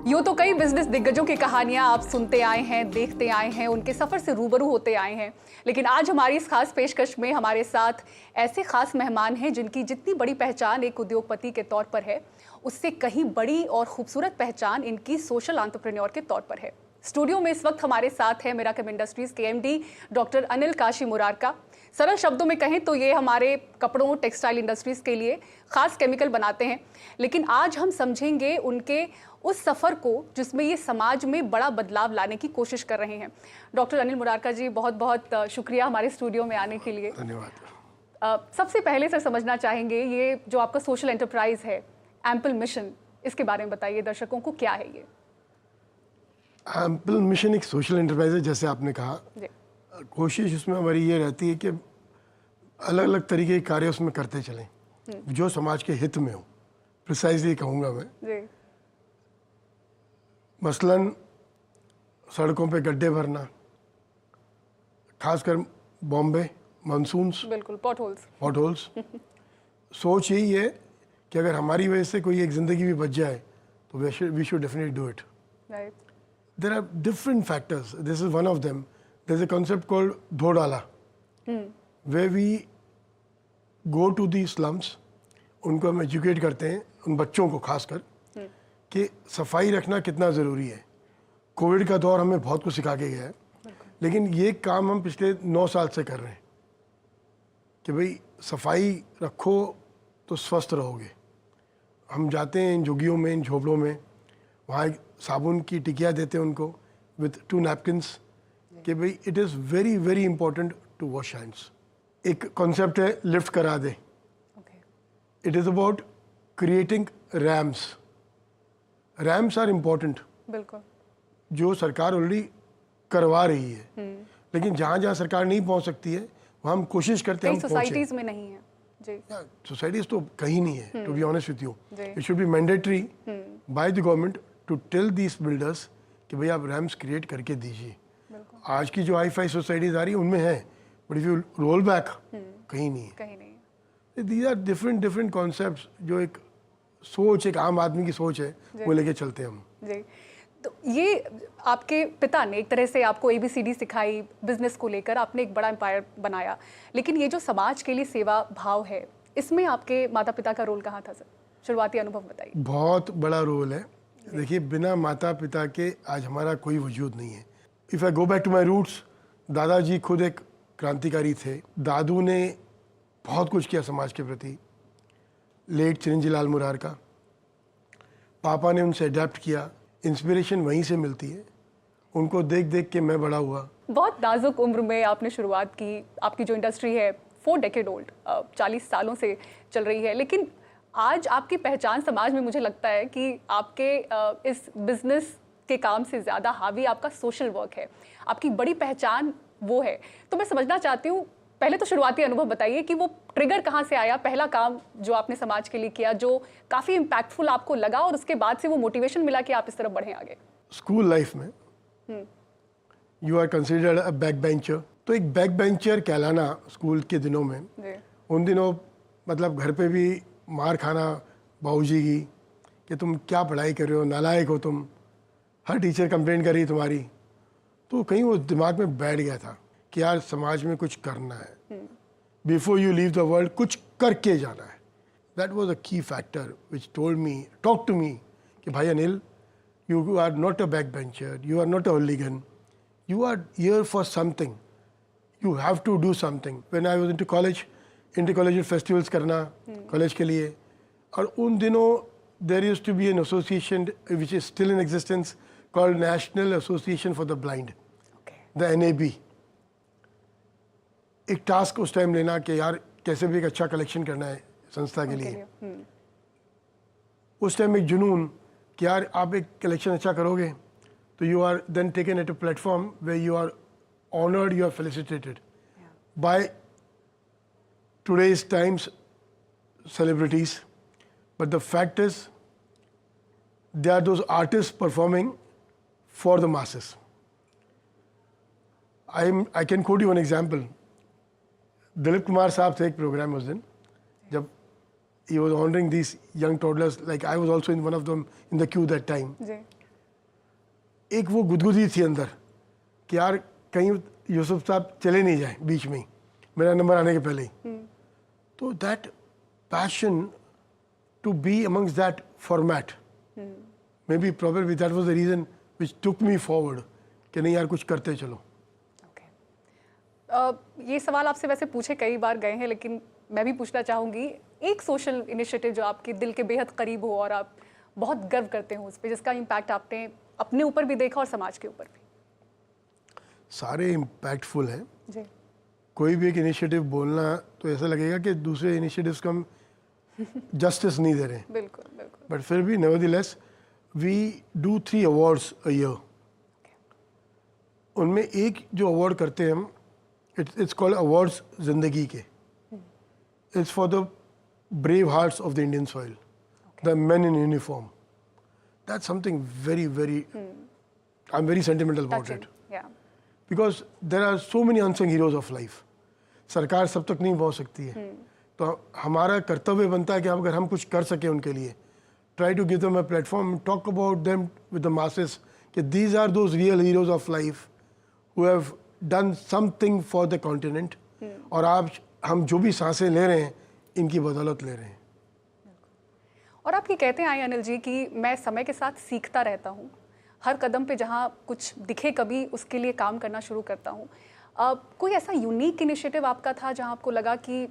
यूँ तो कई बिजनेस दिग्गजों की कहानियां आप सुनते आए हैं, देखते आए हैं, उनके सफर से रूबरू होते आए हैं। लेकिन आज हमारी इस खास पेशकश में हमारे साथ ऐसे खास मेहमान हैं जिनकी जितनी बड़ी पहचान एक उद्योगपति के तौर पर है, उससे कहीं बड़ी और खूबसूरत पहचान इनकी सोशल एंटरप्रेन्योर के तौर पर है। स्टूडियो में इस वक्त हमारे साथ है मिराकल इंडस्ट्रीज के एमडी डॉक्टर अनिल काशी मुरारका। सरल शब्दों में कहें तो ये हमारे कपड़ों टेक्सटाइल इंडस्ट्रीज के लिए खास केमिकल बनाते हैं। लेकिन आज हम समझेंगे उनके उस सफ़र को जिसमें ये समाज में बड़ा बदलाव लाने की कोशिश कर रहे हैं। डॉक्टर अनिल मुरारका जी, बहुत बहुत शुक्रिया हमारे स्टूडियो में आने के लिए। धन्यवाद। सबसे पहले सर समझना चाहेंगे ये जो आपका सोशल एंटरप्राइज है एम्पल मिशन, इसके बारे में बताइए दर्शकों को, क्या है ये? एम्पल मिशन एक सोशल एंटरप्राइज है, जैसे आपने कहा। कोशिश उसमें हमारी ये रहती है कि अलग अलग तरीके के कार्य उसमें करते चलें जो समाज के हित में हो। प्रिसाइजली कहूँगा मैं जी। मसलन सड़कों पे गड्ढे भरना, खासकर बॉम्बे मानसून्स, बिल्कुल, पॉटहोल्स। सोच यही है कि अगर हमारी वजह से कोई एक ज़िंदगी भी बच जाए तो we should definitely do it. Right. There are different factors. This is one of them. There's a concept called Dhodala, where we go to these slums. उनको हम एजुकेट करते हैं, उन बच्चों को खासकर, कि सफाई रखना कितना ज़रूरी है। कोविड का दौर हमें बहुत कुछ सिखा के गया है, लेकिन ये काम हम पिछले 9 साल से कर रहे हैं कि भाई सफाई रखो तो स्वस्थ रहोगे। हम जाते हैं इन झुग्गियों में, इन झोपड़ों में, वहाँ एक साबुन की टिकिया देते हैं उनको विथ 2 नैपकिन्स कि भाई it is very very important to wash hands. एक कॉन्सेप्ट है लिफ्ट करा दे। It is about creating rams. Rams are important, बिल्कुल, जो सरकार ऑलरेडी करवा रही है, लेकिन जहाँ जहाँ सरकार नहीं पहुँच सकती है वहाँ हम कोशिश करते हैं हम पहुँचे। सोसाइटीज़ में नहीं है जी। सोसाइटीज़ तो कहीं नहीं है, to be honest with you. It should be mandatory by the government to tell these builders कि भाई आप रैम्स क्रिएट करके दीजिए। आज की जो हाई-फाई सोसाइटीज आ रही है उनमें है, but if you roll back कहीं नहीं है। दीज आर डिफरेंट कॉन्सेप्ट्स जो एक सोच, एक आम आदमी की सोच है, वो लेके चलते हैं हम जी। तो ये आपके पिता ने एक तरह से आपको ABCD सिखाई बिजनेस को लेकर, आपने एक बड़ा एम्पायर बनाया। लेकिन ये जो समाज के लिए सेवा भाव है, इसमें आपके माता पिता का रोल कहाँ था सर? शुरुआती अनुभव बताइए। बहुत बड़ा रोल है। देखिए, बिना माता पिता के आज हमारा कोई वजूद नहीं है। If I go back to my roots, दादाजी खुद एक क्रांतिकारी थे। दादू ने बहुत कुछ किया समाज के प्रति, लेट चिरंजीवी लाल मुरारका। पापा ने उनसे अडेप्ट किया, इंस्पिरेशन वहीं से मिलती है। उनको देख देख के मैं बड़ा हुआ। बहुत नाजुक उम्र में आपने शुरुआत की। आपकी जो इंडस्ट्री है 4 डेकेड ओल्ड, 40 सालों से चल रही है। लेकिन आज आपकी पहचान समाज में, मुझे लगता है कि आपके इस बिजनेस के काम से ज़्यादा हावी आपका सोशल वर्क है। आपकी बड़ी पहचान वो है। तो मैं समझना चाहती हूँ, पहले तो शुरुआती अनुभव बताइए कि वो ट्रिगर कहाँ से आया, पहला काम जो आपने समाज के लिए किया जो काफ़ी इम्पैक्टफुल आपको लगा, और उसके बाद से वो मोटिवेशन मिला कि आप इस तरफ बढ़ें आगे। स्कूल लाइफ में you are considered a back bencher. तो एक बैक बेंचर कहलाना स्कूल के दिनों में, उन दिनों मतलब घर पे भी मार खाना बाबूजी की कि तुम क्या पढ़ाई कर रहे हो, नालायक हो तुम, हर टीचर कंप्लेंट कर रही तुम्हारी। तो कहीं वो दिमाग में बैठ गया था कि यार समाज में कुछ करना है, before you leave the world कुछ करके जाना है। That was a key factor which talk to me कि भाई Anil, you are not a back bencher, you are not a hooligan, you are here for something, you have to do something. When I was into college, inter college festivals करना college के लिए, और उन दिनों there used to be an association which is still in existence called national association for the blind, the NAB। एक task उस time लेना कि यार कैसे भी एक अच्छा कलेक्शन करना है संस्था के लिए। उस टाइम एक जुनून कि यार आप एक कलेक्शन अच्छा करोगे तो you are then taken at a platform way you are honoured, you are felicitated by today's times celebrities, but the fact is they are those artists performing for the masses. I can quote you one example. Dilip Kumar साहब थे एक programme उस दिन, जब he was honoring these young toddlers, like I was also in one of them in the queue that time. एक वो गुदगुदी थी अंदर कि यार कहीं यूसुफ साहब चले नहीं जाए बीच में ही, मेरा नंबर आने के पहले ही। तो that passion to be amongst that format, may be probably that was the reason which took me forward कि नहीं यार कुछ करते चलो। ये सवाल आपसे वैसे पूछे कई बार गए हैं, लेकिन मैं भी पूछना चाहूँगी, एक सोशल इनिशिएटिव जो आपके दिल के बेहद करीब हो और आप बहुत गर्व करते हो उस पर, जिसका इम्पैक्ट आपने अपने ऊपर भी देखा और समाज के ऊपर भी। सारे इम्पैक्टफुल हैं जी। कोई भी एक इनिशिएटिव बोलना तो ऐसा लगेगा कि दूसरे इनिशिएटिव्स को हम जस्टिस नहीं दे रहे हैं, बिल्कुल बिल्कुल। बट फिर भी nevertheless we do 3 awards a year. उनमें एक जो अवार्ड करते हैं हम, इट्स कॉल्ड अवार्ड्स जिंदगी के। It's for the brave hearts of the Indian soil, the men in uniform. That's something very very, I am very sentimental about it, because there are so many unsung heroes of life. सरकार सब तक नहीं पहुंच सकती है, तो हमारा कर्तव्य बनता है कि अगर हम कुछ कर सके उनके लिए, try to give them a platform, talk about them with the masses कि these are those real heroes of life who have done something for the continent. और आज हम जो भी सांसें ले रहे हैं इनकी बदौलत ले रहे हैं। और आप ये कहते आए अनिल जी कि मैं समय के साथ सीखता रहता हूँ, हर कदम पे जहाँ कुछ दिखे कभी उसके लिए काम करना शुरू करता हूँ। कोई ऐसा यूनिक इनिशिएटिव आपका था जहाँ आपको लगा कि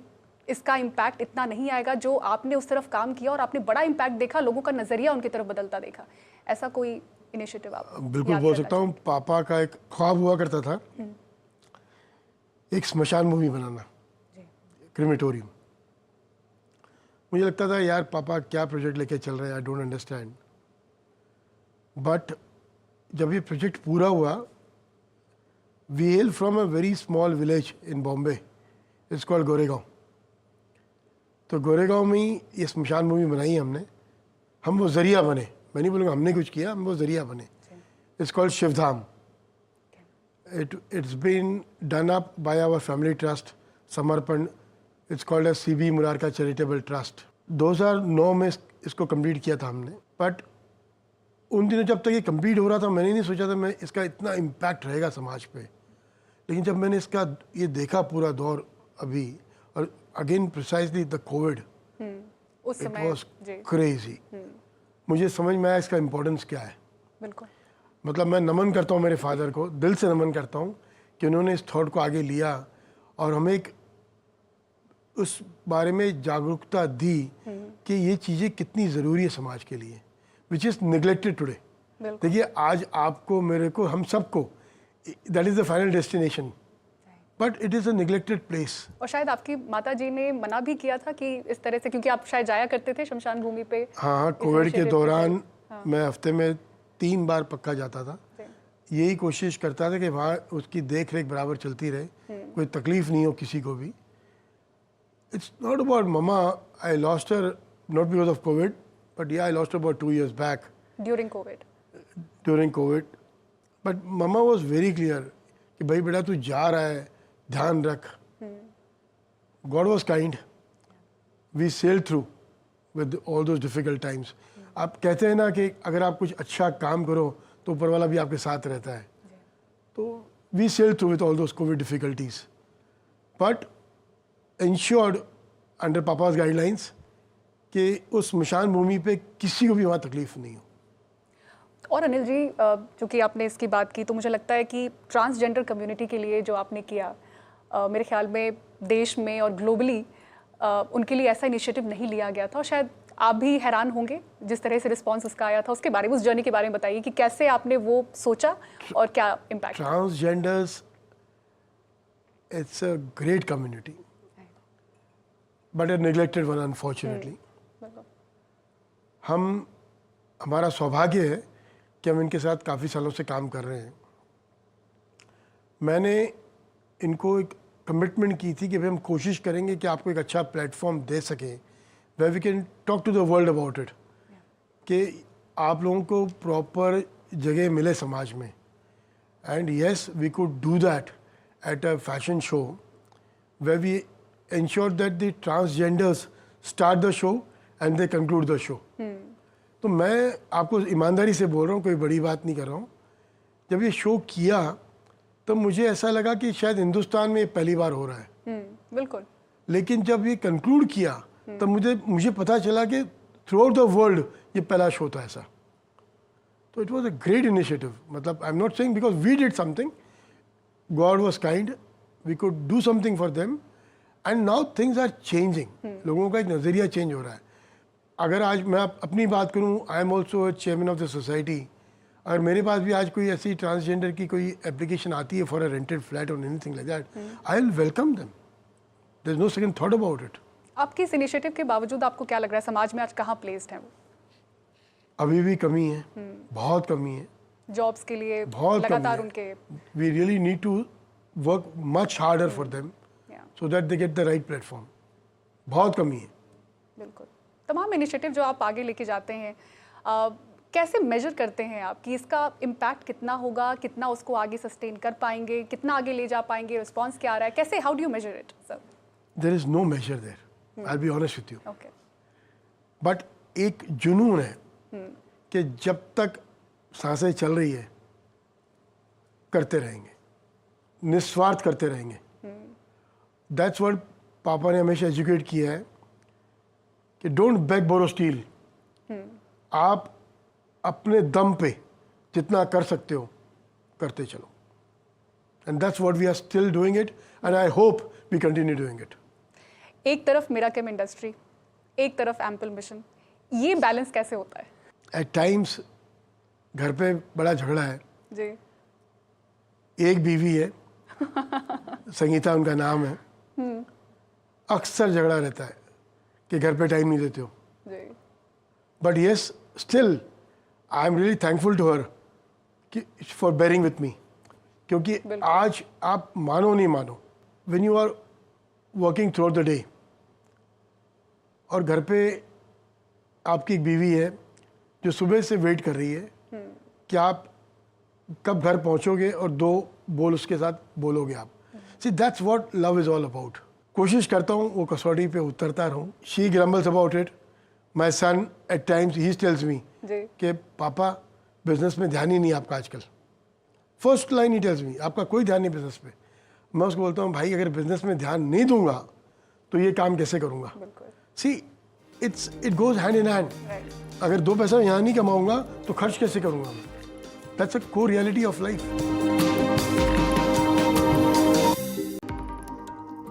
इसका इम्पैक्ट इतना नहीं आएगा, जो आपने उस तरफ काम किया और आपने बड़ा इम्पैक्ट देखा, लोगों का नज़रिया उनकी तरफ बदलता देखा, ऐसा कोई इनिशिएटिव आप बिल्कुल बोल सकता हूँ। पापा का एक ख्वाब हुआ करता था एक स्मशान भूमि बनाना, क्रिमेटोरियम। मुझे लगता था यार पापा क्या प्रोजेक्ट लेके चल रहे हैं, आई डोंट अंडरस्टैंड। बट जब ये प्रोजेक्ट पूरा हुआ, we hail from a very small village in Bombay, it's called Goregaon. तो गोरेगांव में ही ये स्मशान भूमि बनाई हमने। हम वो जरिया बने, मैं नहीं बोलूँगा हमने कुछ किया, हम वो जरिया बने। It's called Shivdham. It's been done up by our family trust, समर्पण। It's called as CB Murarka charitable trust. 2009 में इसको कंप्लीट किया था हमने। बट उन दिनों जब तक ये कंप्लीट हो रहा था, मैंने नहीं सोचा था मैं इसका इतना इम्पैक्ट रहेगा समाज पे। लेकिन जब मैंने इसका ये देखा पूरा दौर अभी, और again precisely the Covid, it was crazy. मुझे समझ में आया इसका इम्पोर्टेंस क्या है। बिल्कुल। मतलब मैं नमन करता हूँ मेरे फादर को, दिल से नमन करता हूँ कि उन्होंने इस थॉट को आगे लिया और हमें एक उस बारे में जागरूकता दी कि ये चीज़ें कितनी ज़रूरी है समाज के लिए, विच इज़ निगलेक्टेड टुडे। देखिए आज आपको, मेरे को, हम सबको, that is the final destination, but it is a neglected place. और शायद आपकी माता जी ने मना भी किया था कि इस तरह से, क्योंकि आप शायद जाया करते थे शमशान भूमि पे। हाँ, कोविड के दौरान मैं हफ्ते में 3 बार पक्का जाता था। यही कोशिश करता था कि वहाँ उसकी देख रेख बराबर चलती रहे, कोई तकलीफ नहीं हो किसी को भी। It's not about mama, I lost her not because of COVID, but yeah I lost about 2 years back during COVID. But mama was very clear कि भाई बेटा तू जा रहा है, ध्यान रख। God was kind, we sailed through with all those difficult times. आप कहते हैं ना कि अगर आप कुछ अच्छा काम करो तो ऊपर वाला भी आपके साथ रहता है। तो we sailed through with all those covid difficulties, but ensured under papa's guidelines कि उस स्मशान भूमि पे किसी को भी वहाँ तकलीफ नहीं हो। और अनिल जी, चूँकि आपने इसकी बात की, तो मुझे लगता है कि ट्रांसजेंडर कम्युनिटी के लिए जो आपने किया, मेरे ख्याल में देश में और ग्लोबली उनके लिए ऐसा इनिशिएटिव नहीं लिया गया था। और शायद आप भी हैरान होंगे जिस तरह से रिस्पांस उसका आया था। उसके बारे में, उस जर्नी के बारे में बताइए कि कैसे आपने वो सोचा और क्या impact. Transgenders, it's a great community, but a neglected one unfortunately. हमारा सौभाग्य है कि हम इनके साथ काफ़ी सालों से काम कर रहे हैं। मैंने इनको एक कमिटमेंट की थी कि भाई हम कोशिश करेंगे कि आपको एक अच्छा प्लेटफॉर्म दे सकें where we can talk to the world about it, कि आप लोगों को प्रॉपर जगह मिले समाज में। And yes, we could do that at a fashion show where we ensure that the transgenders start the show and they conclude the show। तो मैं आपको ईमानदारी से बोल रहा हूँ, कोई बड़ी बात नहीं कर रहा हूँ जब ये शो किया तो मुझे ऐसा लगा कि शायद हिंदुस्तान में ये पहली बार हो रहा है। बिल्कुल। लेकिन जब ये कंक्लूड किया तब मुझे पता चला कि थ्रू आउट द वर्ल्ड ये पहला शो था ऐसा। तो it was a great initiative. मतलब I am not saying because we did something, God was kind, we could do something for them and now things are changing. लोगों का एक नज़रिया चेंज हो रहा है। अगर आज मैं अपनी बात करूं, आई am also chairman of the society. अगर मेरे पास भी आज कोई ऐसी ट्रांसजेंडर की कोई एप्लीकेशन आती है फॉर अ रेंटेड फ्लैट और anything like that, I will welcome them. There is no second thought about it. आपके इस इनिशिएटिव के बावजूद आपको क्या लग रहा है समाज में आज कहाँ प्लेस्ड है वो? अभी भी कमी है, बहुत कमी है। जॉब्स के लिए बहुत लगातार कमी उनके है। We really need to work much harder for them so that they get the right platform. बहुत कमी है। बिल्कुल। तमाम इनिशिएटिव जो आप आगे लेके जाते हैं, कैसे मेजर करते हैं आप कि इसका इम्पैक्ट कितना होगा, कितना उसको आगे सस्टेन कर पाएंगे, कितना आगे ले जा पाएंगे, रिस्पॉन्स क्या आ रहा है, कैसे, how do you measure it sir? There is no measure there, I will be honest with you. Okay. But एक जुनून है कि जब तक सांसें चल रही है करते रहेंगे, निस्वार्थ करते रहेंगे। दैट्स व्हाट पापा ने हमेशा एजुकेट किया है कि डोंट बेग बोरो स्टील। आप अपने दम पे जितना कर सकते हो करते चलो, and that's what we are still doing it and I hope we continue doing it. एक तरफ मिराकेम इंडस्ट्री, एक तरफ एम्पल मिशन, ये बैलेंस कैसे होता है? एट टाइम्स घर पे बड़ा झगड़ा है जी। एक बीवी है संगीता उनका नाम है, अक्सर झगड़ा रहता है कि घर पे टाइम नहीं देते हो। जी। But yes, still I am really thankful to her for bearing with me, क्योंकि आज आप मानो नहीं मानो, when you are working throughout the day और घर पे आपकी एक बीवी है जो सुबह से वेट कर रही है कि आप कब घर पहुंचोगे और दो बोल उसके साथ बोलोगे आप। See that's what love is all about. कोशिश करता हूँ वो कसौटी पे उतरता रहूँ। She grumbles about it. My son at times he tells me कि पापा बिजनेस में ध्यान ही नहीं आपका आजकल। फर्स्ट लाइन ही टेल्स मी, आपका कोई ध्यान नहीं बिजनेस पे। मैं उसको बोलता हूँ भाई अगर बिजनेस में ध्यान नहीं दूंगा तो ये काम कैसे करूँगा। See it goes hand in hand. अगर दो पैसा यहाँ नहीं कमाऊंगा तो खर्च कैसे करूँगा मैं। That's a core reality of life.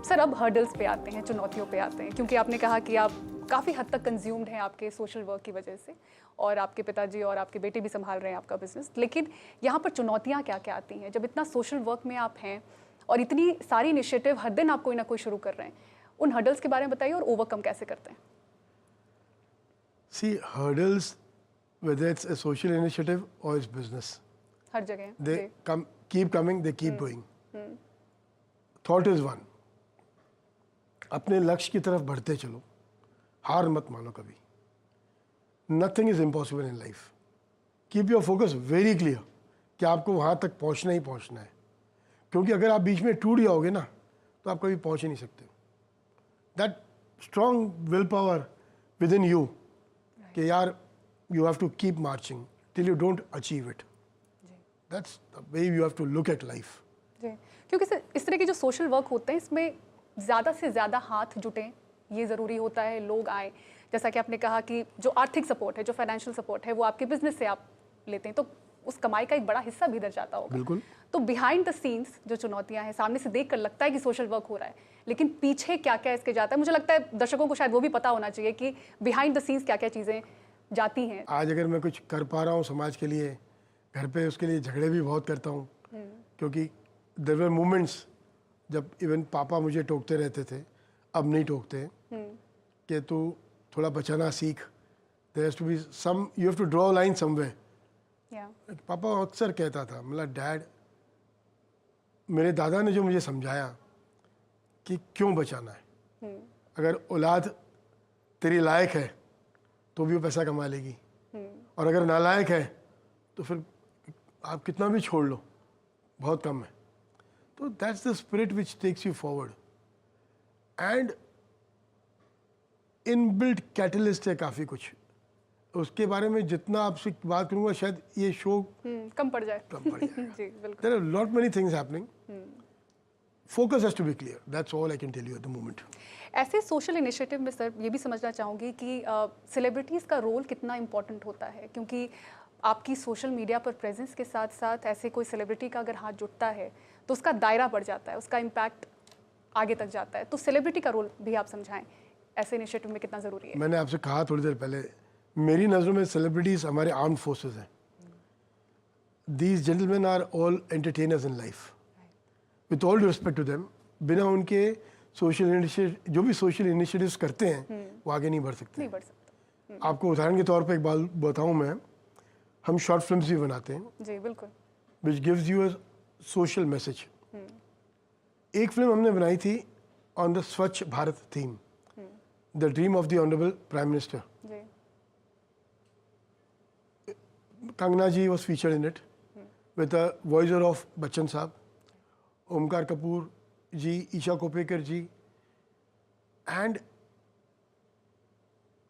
Sir अब हर्डल्स पे आते हैं, चुनौतियों पे आते हैं, क्योंकि आपने कहा कि आप काफ़ी हद तक कंज्यूम्ड हैं आपके सोशल वर्क की वजह से, और आपके पिताजी और आपके बेटे भी संभाल रहे हैं आपका बिजनेस। लेकिन यहाँ पर चुनौतियाँ क्या क्या आती हैं जब इतना सोशल वर्क में आप हैं और इतनी सारी इनिशिएटिव हर दिन आप कोई ना कोई शुरू कर रहे हैं? उन हर्डल्स के बारे में बताइए और ओवरकम कैसे करते हैं? See, hurdles, whether it's a social initiative or it's business, हर जगह they keep coming, they keep going. Thought is one. अपने लक्ष्य की तरफ बढ़ते चलो, हार मत मानो कभी। Nothing is impossible in life. Keep your focus very clear कि आपको वहाँ तक पहुँचना ही पहुँचना है, क्योंकि अगर आप बीच में टूट जाओगे ना तो आप कभी पहुँच ही नहीं सकते। That strong willpower within you कि यार you have to keep marching till you don't achieve it. That's the way you have to look at life. जी, क्योंकि सर इस तरह के जो सोशल वर्क होते हैं इसमें ज़्यादा से ज़्यादा हाथ जुटें, ये ज़रूरी होता है, लोग आएँ। जैसा कि आपने कहा कि जो आर्थिक सपोर्ट है, जो फाइनेंशियल सपोर्ट है, वो आपके बिजनेस से आप लेते हैं, तो उस कमाई का एक बड़ा हिस्सा भी इधर जाता होगा। बिल्कुल। तो बिहाइंड द सीन्स जो चुनौतियां हैं, सामने से देख कर लगता है कि सोशल वर्क हो रहा है, लेकिन पीछे क्या क्या इसके जाता है, मुझे लगता है दर्शकों को शायद वो भी पता होना चाहिए कि बिहाइंड द सीन्स क्या क्या चीज़ें जाती हैं। आज अगर मैं कुछ कर पा रहा हूँ समाज के लिए, घर पे उसके लिए झगड़े भी बहुत करता हूँ, क्योंकि देयर वर मोमेंट्स जब इवन पापा मुझे टोकते रहते थे, अब नहीं टोकते कि तू थोड़ा बचाना सीख, there has to be some, you have to draw line somewhere. Papa अक्सर कहता था, मतलब डैड, मेरे दादा ने जो मुझे समझाया कि क्यों बचाना है, अगर औलाद तेरी लायक है तो भी वो पैसा कमा लेगी, और अगर नालायक है तो फिर आप कितना भी छोड़ लो बहुत कम है। तो that's the spirit which takes you forward. And inbuilt catalyst है काफ़ी कुछ। उसके बारे में जितना आपसे बात करूंगा शायद ये शो कम पड़ जाए। जी बिल्कुल। There are lot many things happening. Focus has to be clear. That's all I can tell you at the moment. ऐसे सोशल इनिशिएटिव में सर ये भी समझना चाहूँगी कि सेलिब्रिटीज़ का रोल कितना इम्पोर्टेंट होता है, क्योंकि आपकी सोशल मीडिया पर प्रेजेंस के साथ साथ ऐसे कोई सेलिब्रिटी का अगर हाथ जुड़ता है तो उसका दायरा बढ़ जाता है, उसका इम्पैक्ट आगे तक जाता है। तो सेलिब्रिटी का रोल भी आप समझाएं ऐसे इनिशिएटिव में कितना ज़रूरी है। मैंने आपसे कहा थोड़ी देर पहले, मेरी नज़रों में सेलिब्रिटीज़ हमारे आर्म्ड फोर्सेस हैं। These gentlemen are all entertainers in life. With all due respect to them, बिना उनके सोशल इनिशिएटिव जो भी सोशल इनिशिएटिव्स करते हैं वो आगे नहीं बढ़ सकते। नहीं बढ़ सकता। आपको उदाहरण के तौर पे एक बात बताऊं मैं, हम शॉर्ट फिल्म्स भी बनाते हैं जी बिल्कुल। Which gives you a social message. एक फिल्म हमने बनाई थी on the Swachh Bharat theme, the dream of the honourable prime minister. जी Kangana ji was featured in it with the voices of Bachchan sahab, Omkar Kapoor ji, Isha Koppikar ji, and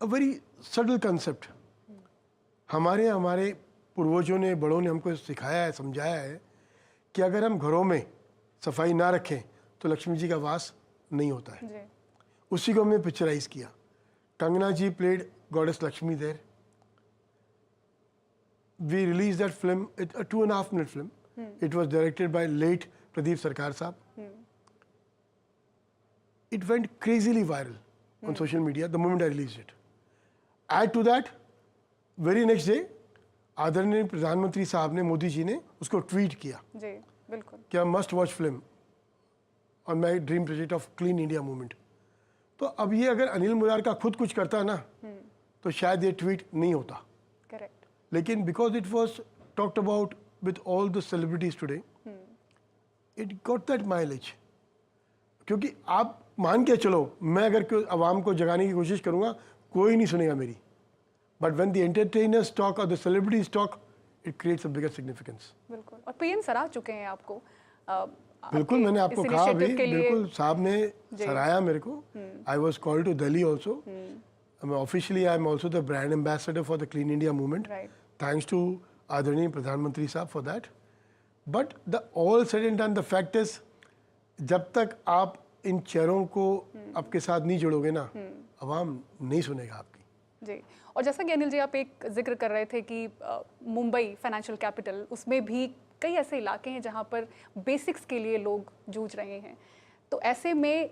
a very subtle concept. हमारे पूर्वजों ने, बड़ों ने हमको सिखाया है, समझाया है कि अगर हम घरों में सफाई ना रखें तो लक्ष्मी जी का वास नहीं होता है। जी उसी को हमने पिक्चराइज किया। Kangana ji played goddess Lakshmi there. We release that film, it a 2.5 minute film. It was directed by late Pradeep Sarkar साहब. It went crazily viral on social media the moment I released it. Add to that, very next day, आदरणीय प्रधानमंत्री साहब ने, मोदी जी ने उसको tweet किया जी बिल्कुल कि must watch film on my dream project of clean India movement. तो अब ये अगर अनिल मुरार का खुद कुछ करता ना तो शायद ये ट्वीट नहीं होता। करेक्ट। लेकिन because it was talked about with all the celebrities today, it got that mileage. क्योंकि आप मान के चलो, मैं अगर आवाम को जगाने की कोशिश करूंगा कोई नहीं सुनेगा मेरी, but when the entertainers talk और the celebrities talk, it creates a bigger significance. बिल्कुल। और पीएम सराह चुके हैं आपको। बिल्कुल, मैंने आपको कहा अभी, बिल्कुल साहब ने सराहा मेरे को। I was called to Delhi also. Officially I am also the brand ambassador for the clean India movement, thanks to आदरणीय प्रधानमंत्री साहब for that. But the all said and done, the fact is, जब तक आप इन चेहरों को आपके साथ नहीं जोड़ोगे ना, अवाम नहीं सुनेगा आपकी। जी। और जैसा कि अनिल जी आप एक जिक्र कर रहे थे कि मुंबई फाइनेंशियल कैपिटल, उसमें भी कई ऐसे इलाके हैं जहां पर बेसिक्स के लिए लोग जूझ रहे हैं। तो ऐसे में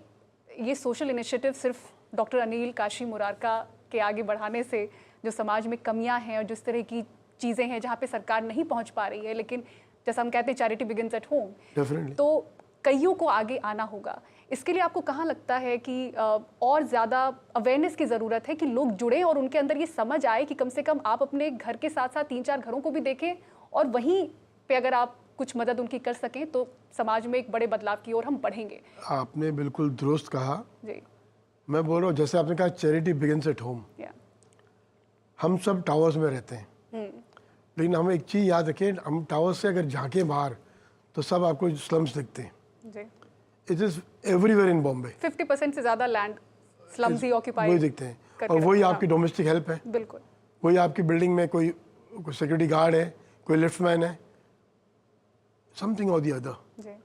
ये सोशल इनिशिएटिव सिर्फ डॉक्टर अनिल काशी मुरारका के आगे बढ़ाने से जो समाज में कमियां हैं और जिस तरह की चीज़ें हैं जहां पे सरकार नहीं पहुंच पा रही है, लेकिन जैसा हम कहते हैं चैरिटी बिगिंस एट होम, तो कईयों को आगे आना होगा। इसके लिए आपको कहाँ लगता है कि और ज़्यादा अवेयरनेस की ज़रूरत है कि लोग जुड़ें और उनके अंदर ये समझ आए कि कम से कम आप अपने घर के साथ साथ 3-4 घरों को भी देखें और वहीं पे अगर आप कुछ मदद उनकी कर सकें तो समाज में एक बड़े बदलाव की ओर हम बढ़ेंगे। आपने बिल्कुल दुरुस्त कहा जी। मैं बोल रहा हूँ, जैसे आपने कहा चैरिटी बिगिंस एट होम। हम सब टावर्स में रहते हैं, लेकिन हम एक चीज़ याद रखें, हम टावर्स से अगर झांकें बाहर तो सब आपको स्लम्स दिखते हैं। जी। It is everywhere in Bombay. 50% से ज़्यादा लैंड स्लम्स ही ऑक्यूपाई वही दिखते हैं, और वही आपकी डोमेस्टिक हेल्प है। बिल्कुल। वही आपकी बिल्डिंग में कोई सिक्योरिटी गार्ड है, कोई लिफ्टमैन है, समथिंग और द अदर। जी।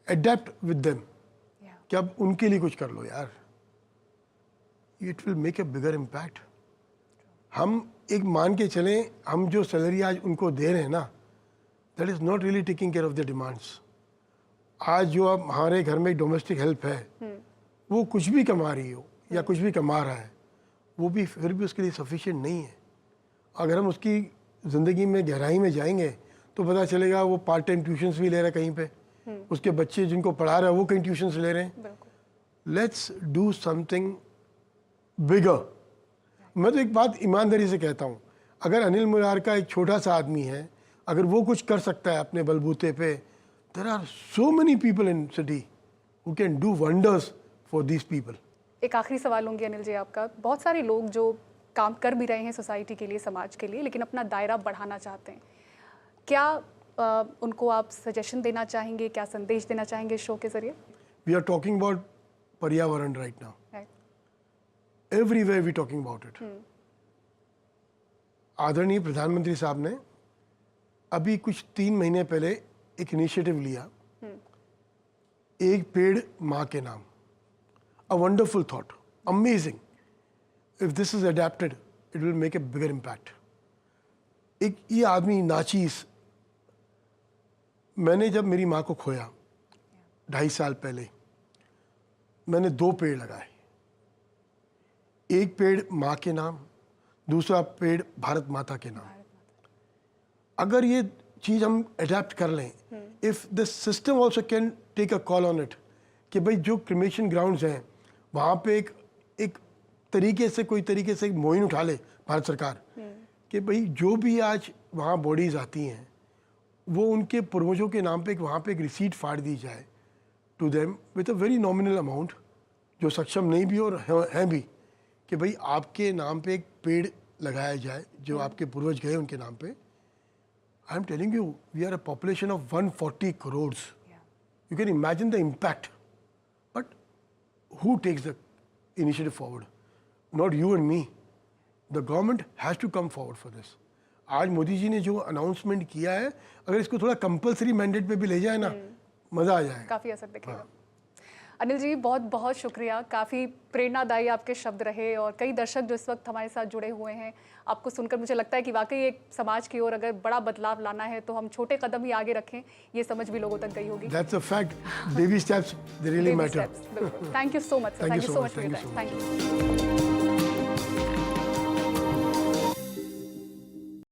अडेप्ट विद देम, कि अब उनके लिए कुछ कर लो यार, it will make a bigger impact. हम एक मान के चलें, हम जो सैलरी आज उनको दे रहे हैं ना, that is not really taking care of the demands. आज जो अब हमारे घर में डोमेस्टिक हेल्प है, वो कुछ भी कमा रही हो या कुछ भी कमा रहा है, वो भी फिर भी उसके लिए सफिशिएंट नहीं है। अगर हम उसकी ज़िंदगी में गहराई में जाएंगे तो पता चलेगा वो पार्ट टाइम ट्यूशन्स भी ले रहा है कहीं पे, उसके बच्चे जिनको पढ़ा रहा है वो कहीं ट्यूशन्स ले रहे हैं। Let's do something bigger. मैं तो एक बात ईमानदारी से कहता हूँ, अगर अनिल मुरार का एक छोटा सा आदमी है, अगर वो कुछ कर सकता है अपने बलबूते पे, there are so many people in city who can do wonders for these people. एक आखिरी सवाल होंगे अनिल जी आपका, बहुत सारे लोग जो काम कर भी रहे हैं सोसाइटी के लिए, समाज के लिए, लेकिन अपना दायरा बढ़ाना चाहते हैं, क्या उनको आप सजेशन देना चाहेंगे, क्या संदेश देना चाहेंगे शो के जरिए? वी आर टॉकिंग अबाउट पर्यावरण right now, everywhere we talking about it. आदरणीय प्रधानमंत्री साहब ने अभी कुछ 3 महीने पहले एक इनिशिएटिव लिया, एक पेड़ माँ के नाम। A wonderful thought, amazing. If this is adapted it will make a bigger impact. एक ये आदमी नाचीज, मैंने जब मेरी माँ को खोया 2.5 साल पहले, मैंने 2 पेड़ लगाए। एक पेड़ माँ के नाम, दूसरा पेड़ भारत माता के नाम। अगर ये चीज़ हम अडेप्ट कर लें, if the system also can take a call on it, कि भाई जो क्रिमेशन ग्राउंड्स हैं वहाँ पे एक तरीके से, कोई तरीके से एक मुहिम उठा ले भारत सरकार, कि भाई जो भी आज वहाँ बॉडीज़ आती हैं वो उनके पूर्वजों के नाम पे वहाँ पे एक रिसीट फाड़ दी जाए to them with a very nominal amount, जो सक्षम नहीं भी और हैं भी, कि भाई आपके नाम पे एक पेड़ लगाया जाए जो आपके पूर्वज गए उनके नाम पे। I am telling you, we are a population of 140 crore. You can imagine the impact, but who takes the initiative forward? Not you and me, the government has to come forward for this. आज मोदी जी ने जो announcement किया है, अगर इसको थोड़ा compulsory mandate पे भी ले जाए ना, मज़ा आ जाए, काफ़ी असर दिखेगा। अनिल जी बहुत बहुत शुक्रिया, काफ़ी प्रेरणादायी आपके शब्द रहे और कई दर्शक जो इस वक्त हमारे साथ जुड़े हुए हैं, आपको सुनकर मुझे लगता है कि वाकई एक समाज की ओर अगर बड़ा बदलाव लाना है तो हम छोटे कदम ही आगे रखें, ये समझ भी लोगों तक गई होगी। That's a fact. Baby steps, they really matter. Thank you so much, thank you so much for your time, thank you.